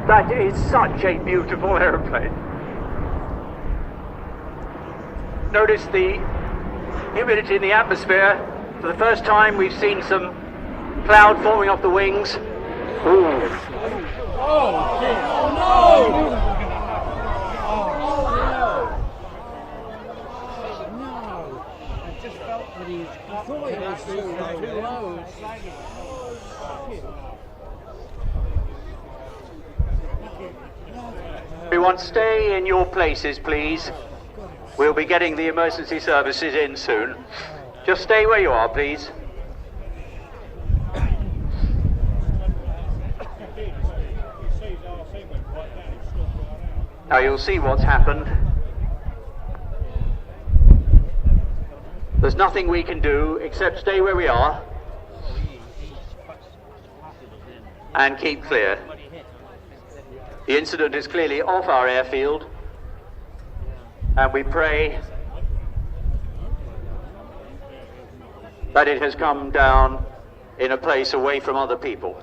That is such a beautiful aeroplane. Notice the humidity in the atmosphere. For the first time we've seen some cloud forming off the wings. Ooh. Oh no! I just felt that he's too low. Everyone stay in your places, please. We'll be getting the emergency services in soon. Just stay where you are, please. Now you'll see what's happened. There's nothing we can do except stay where we are and keep clear. The incident is clearly off our airfield, and we pray that it has come down in a place away from other people.